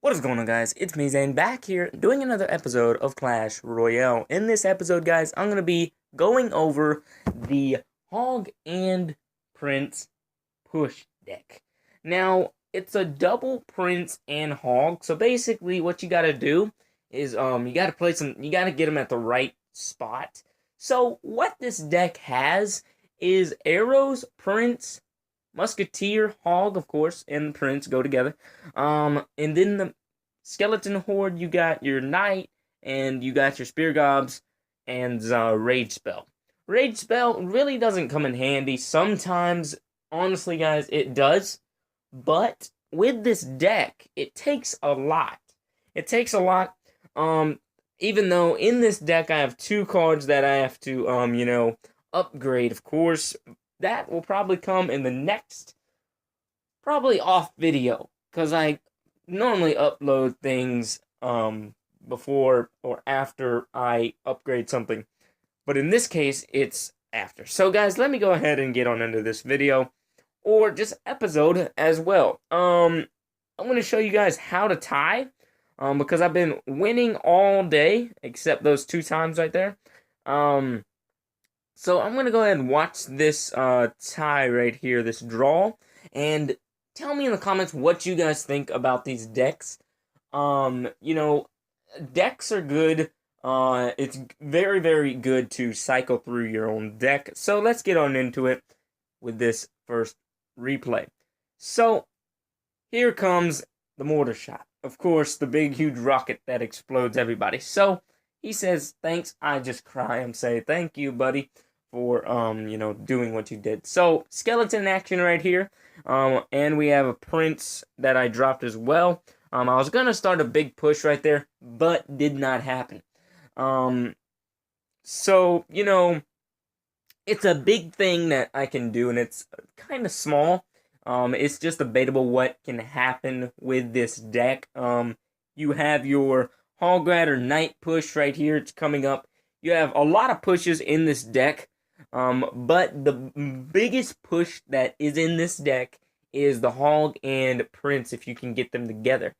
What is going on, guys? It's me, Zane, back here doing another episode of Clash Royale. In this episode, guys, I'm going to be going over the Hog and Prince push deck. Now, it's a double Prince and Hog, so basically what you got to do is you got to you got to get them at the right spot. So what this deck has is arrows, Prince, Musketeer, Hog, of course, and Prince go together. And then the Skeleton Horde, you got your Knight, and you got your Spear Gobs, and Rage Spell. Rage Spell really doesn't come in handy. Sometimes, honestly, guys, it does. But with this deck, it takes a lot. It takes a lot. Even though in this deck I have 2 cards that I have to, upgrade, of course. That will probably come in the next, probably off video, because I normally upload things before or after I upgrade something, but in this case, it's after. So guys, let me go ahead and get on into this video, or just episode as well. I'm going to show you guys how to tie, because I've been winning all day, except those 2 times right there. So I'm going to go ahead and watch this tie right here, this draw, and tell me in the comments what you guys think about these decks. Decks are good. It's very, very good to cycle through your own deck. So let's get on into it with this first replay. So here comes the mortar shot. Of course, the big, huge rocket that explodes everybody. So he says, thanks, I just cry and say, thank you, buddy, for, doing what you did. So, skeleton action right here. And we have a Prince that I dropped as well. I was going to start a big push right there, but did not happen. So, it's a big thing that I can do, and it's kind of small. It's just debatable what can happen with this deck. You have your Hog Rider Knight push right here. It's coming up. You have a lot of pushes in this deck. But the biggest push that is in this deck is the Hog and Prince, if you can get them together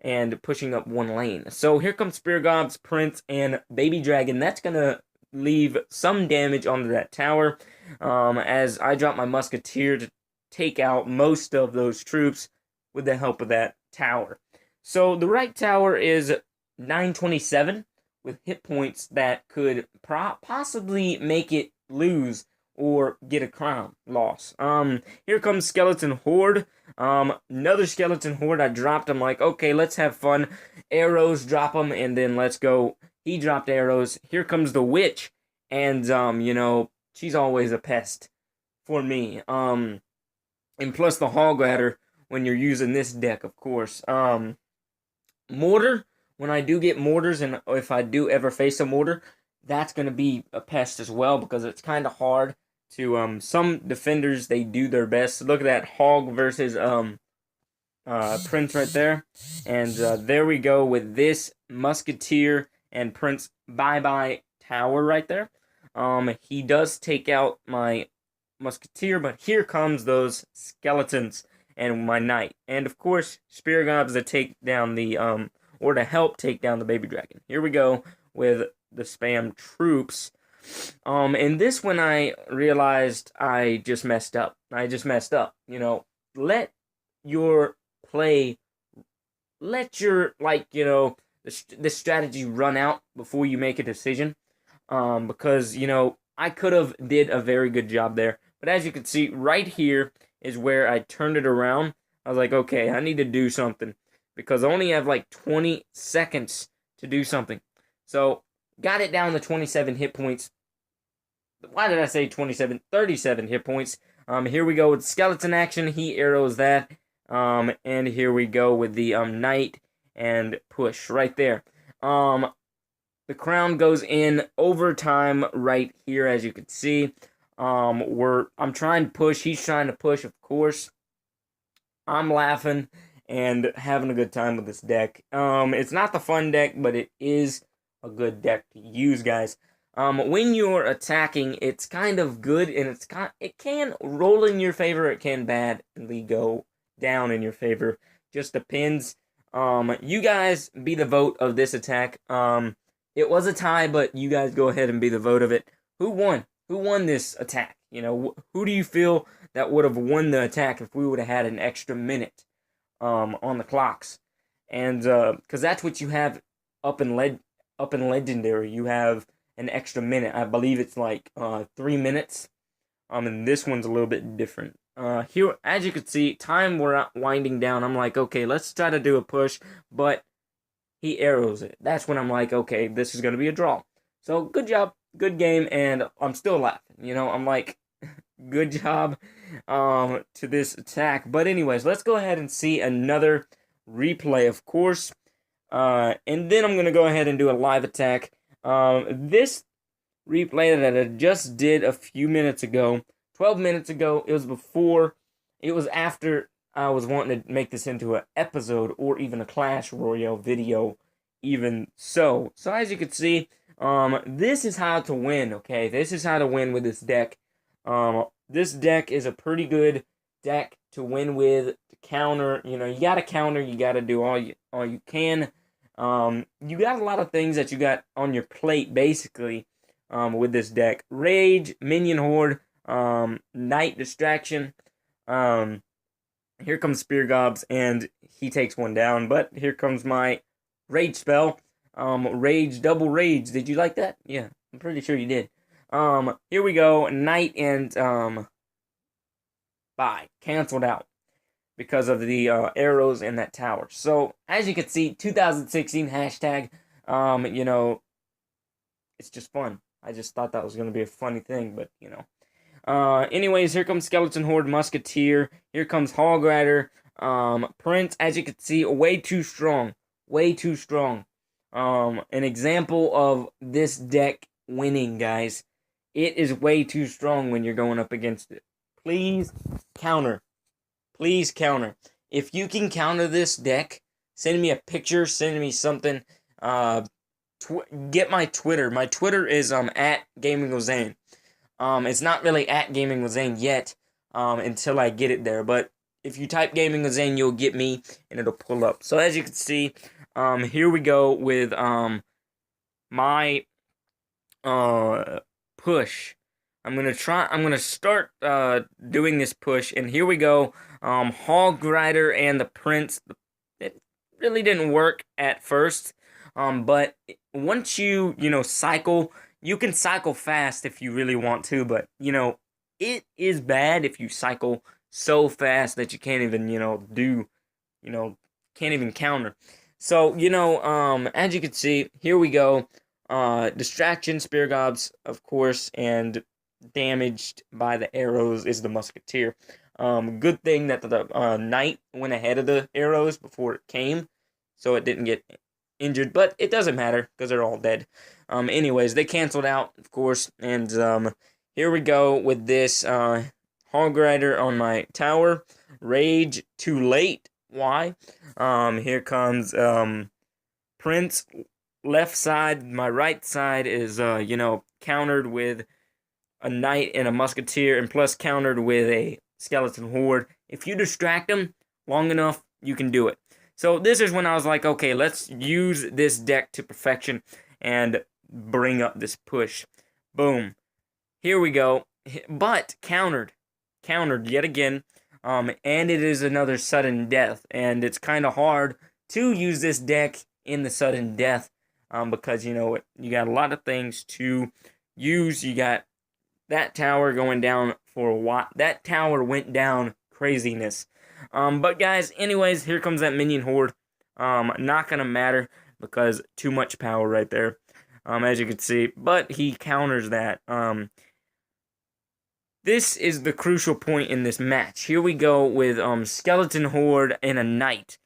and pushing up one lane. So here comes Spear Gobs, Prince, and Baby Dragon. That's going to leave some damage onto that tower, as I drop my Musketeer to take out most of those troops with the help of that tower. So the right tower is 927 with hit points that could possibly make it lose or get a crown loss. Here comes Skeleton Horde. Another Skeleton Horde. I dropped him like, okay, let's have fun. Arrows, drop them, and then let's go. He dropped arrows. Here comes the Witch, and she's always a pest for me. And plus the Hog Rider when you're using this deck, of course. Mortar, when I do get mortars, and if I do ever face a mortar, that's going to be a pest as well, because it's kind of hard to, some defenders, they do their best. Look at that Hog versus, Prince right there. And, there we go with this Musketeer and Prince bye-bye tower right there. He does take out my Musketeer, but here comes those skeletons and my Knight. And, of course, Spear Gobs to take down the, or to help take down the Baby Dragon. Here we go with the spam troops. And this when I realized I just messed up. Let your play, the strategy run out before you make a decision. Because, I could have did a very good job there. But as you can see, right here is where I turned it around. I was like, okay, I need to do something, because I only have like 20 seconds to do something. So, got it down to 27 hit points. Why did I say 27? 37 hit points. Here we go with skeleton action. He arrows that. And here we go with the Knight and push right there. The crown goes in overtime right here, as you can see. I'm trying to push. He's trying to push, of course. I'm laughing and having a good time with this deck. It's not the fun deck, but it is a good deck to use, guys. When you're attacking, it's kind of good, and it can roll in your favor, it can badly go down in your favor. Just depends. You guys be the vote of this attack. It was a tie, but you guys go ahead and be the vote of it. Who won? Who won this attack? You know, who do you feel that would have won the attack if we would have had an extra minute on the clocks? And because that's what you have up in legendary, you have an extra minute. I believe it's like 3 minutes. And this one's a little bit different. Here, as you can see, time we're winding down. I'm like, okay, let's try to do a push, but he arrows it. That's when I'm like, okay, this is gonna be a draw. So good job, good game, and I'm still laughing. You know, I'm like, good job, to this attack. But anyways, let's go ahead and see another replay, of course. And then I'm gonna go ahead and do a live attack. This replay that I just did a few minutes ago, 12 minutes ago, it was after I was wanting to make this into an episode or even a Clash Royale video, even so. So as you can see, this is how to win, okay? This is how to win with this deck. This deck is a pretty good deck to win with, to counter. You know, you gotta counter, you gotta do all you can. You got a lot of things that you got on your plate, basically, with this deck. Rage, Minion Horde, Night Distraction. Here comes Spear Gobs, and he takes one down. But here comes my Rage spell. Rage, double Rage. Did you like that? Yeah, I'm pretty sure you did. Here we go. Night and, bye. Canceled out because of the arrows in that tower. So, as you can see, 2016 hashtag, you know, it's just fun. I just thought that was going to be a funny thing, but, you know. Anyways, here comes Skeleton Horde, Musketeer. Here comes Hog Rider. Prince, as you can see, way too strong. Way too strong. An example of this deck winning, guys. It is way too strong when you're going up against it. Please counter. Please counter. If you can counter this deck, send me a picture, send me something. Get my Twitter. My Twitter is at GamingWithZane. It's not really at GamingWithZane yet, until I get it there. But if you type GamingWithZane, you'll get me, and it'll pull up. So as you can see, here we go with my push. I'm gonna start doing this push, and here we go. Hog Rider and the Prince. It really didn't work at first, but once you cycle, you can cycle fast if you really want to, but it is bad if you cycle so fast that you can't even can't even counter. So as you can see, here we go. Distraction, Spear Gobs, of course, and damaged by the arrows is the Musketeer. Good thing that the Knight went ahead of the arrows before it came, so it didn't get injured, but it doesn't matter because they're all dead. Anyways, they canceled out, of course, and here we go with this Hog Rider on my tower. Rage, too late. Why? Here comes Prince. Left side, my right side is countered with a Knight and a Musketeer, and plus countered with a Skeleton Horde. If you distract them long enough, you can do it. So this is when I was like, okay, let's use this deck to perfection and bring up this push. Boom. Here we go. But countered yet again. And it is another sudden death. And it's kind of hard to use this deck in the sudden death. Because, you got a lot of things to use. You got that tower going down for a while. That tower went down craziness. But guys, anyways, here comes that Minion Horde. Not gonna matter because too much power right there. As you can see. But he counters that. This is the crucial point in this match. Here we go with Skeleton Horde and a Knight.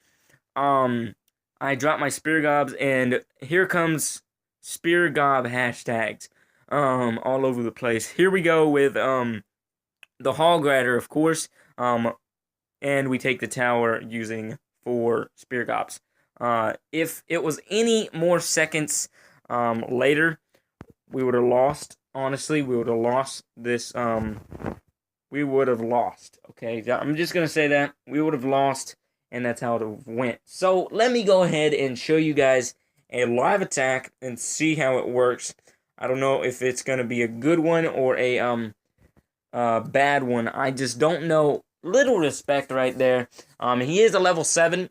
I dropped my Spear Gobs, and here comes Spear Gob hashtags all over the place. Here we go with the Hog Rider, of course, and we take the tower using 4 Spear Gobs. If it was any more seconds later, we would have lost. Honestly, we would have lost this. We would have lost. Okay, I'm just gonna say that we would have lost. and that's how it went. So let me go ahead and show you guys a live attack and see how it works. I don't know if it's going to be a good one or a bad one. I just don't know. Little respect right there. He is a level 7.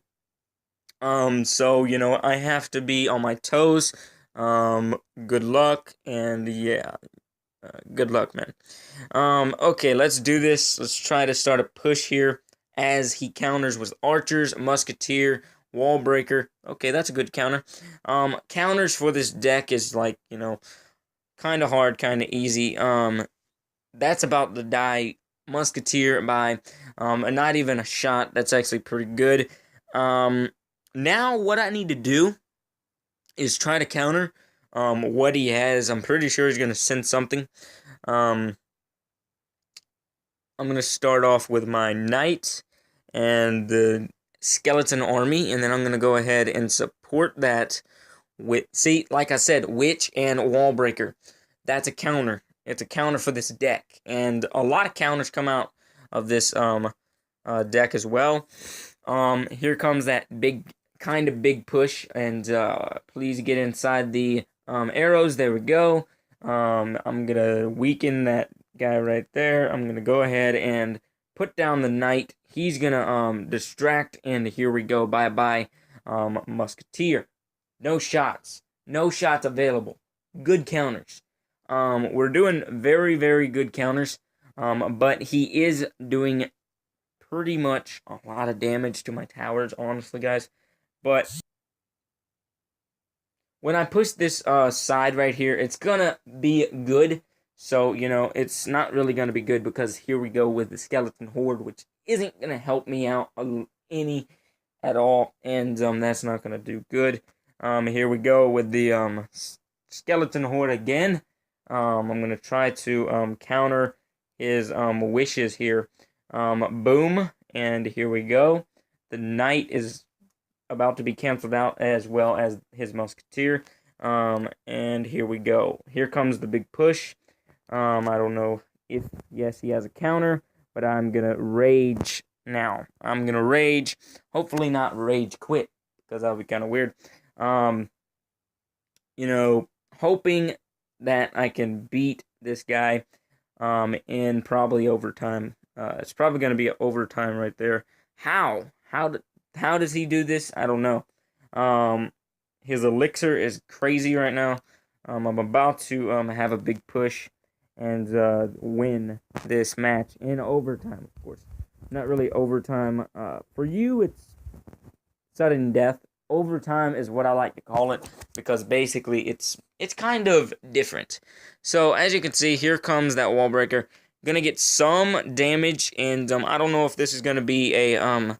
So, you know, I have to be on my toes. Good luck, and yeah, good luck, man. Okay, let's do this. Let's try to start a push here as he counters with archers, musketeer, wall breaker. Okay, that's a good counter. Counters for this deck is like, you know, kind of hard, kind of easy. That's about to die musketeer by not even a shot. That's actually pretty good. Now what I need to do is try to counter what he has. I'm pretty sure he's going to send something. I'm going to start off with my knight and the skeleton army, and then I'm going to go ahead and support that with, see, like I said, witch and wall breaker. That's a counter. It's a counter for this deck, and a lot of counters come out of this deck as well. Here comes that big, kind of big push, and please get inside the arrows. There we go. I'm gonna weaken that guy right there. I'm gonna go ahead and put down the knight. He's gonna distract, and here we go. Bye bye, musketeer. No shots. No shots available. Good counters. We're doing very, very good counters. But he is doing pretty much a lot of damage to my towers, honestly, guys. But when I push this side right here, it's gonna be good. So, you know, it's not really gonna be good because here we go with the skeleton horde, which isn't gonna help me out any at all, and that's not gonna do good. Here we go with the skeleton horde again. I'm gonna try to counter his wishes here. Boom, and here we go. The knight is about to be canceled out, as well as his musketeer. And here we go. Here comes the big push. I don't know if, yes, he has a counter, but I'm gonna rage now. I'm gonna rage. Hopefully not rage quit, because that would be kind of weird. You know, hoping that I can beat this guy in probably overtime. It's probably going to be an overtime right there. How does he do this? I don't know. His elixir is crazy right now. I'm about to have a big push and win this match in overtime, of course. Not really overtime. For you, it's sudden death. Overtime is what I like to call it, because basically it's kind of different. So as you can see, here comes that wall breaker. Gonna get some damage, and I don't know if this is gonna be a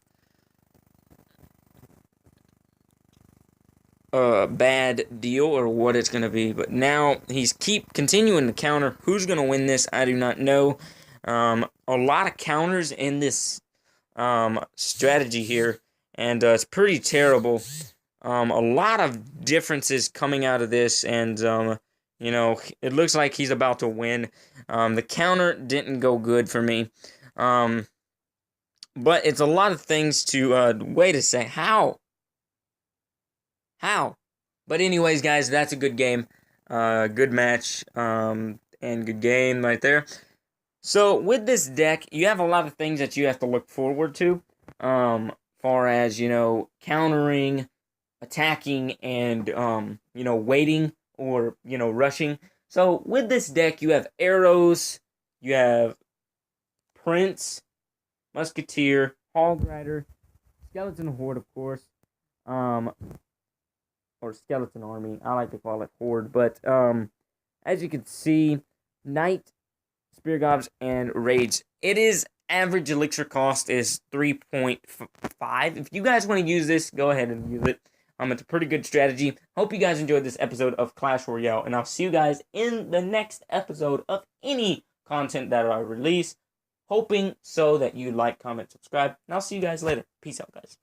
bad deal or what it's gonna be. But now he's continuing to counter. Who's gonna win this? I do not know. A lot of counters in this strategy here, and it's pretty terrible. A lot of differences coming out of this, and you know, it looks like he's about to win. The counter didn't go good for me. But it's a lot of things to wait a sec. How? But anyways, guys, that's a good game. Good match. And good game right there. So with this deck, you have a lot of things that you have to look forward to. Far as, you know, countering, attacking, and you know, waiting or, you know, rushing. So with this deck, you have arrows, you have prince, musketeer, hog rider, skeleton horde, of course, or skeleton army. I like to call it horde, but as you can see, knight, spear gobs, and rage. It is average elixir cost is 3.5. If you guys want to use this, go ahead and use it. It's a pretty good strategy. Hope you guys enjoyed this episode of Clash Royale, and I'll see you guys in the next episode of any content that I release. Hoping so that you like, comment, subscribe, and I'll see you guys later. Peace out, guys.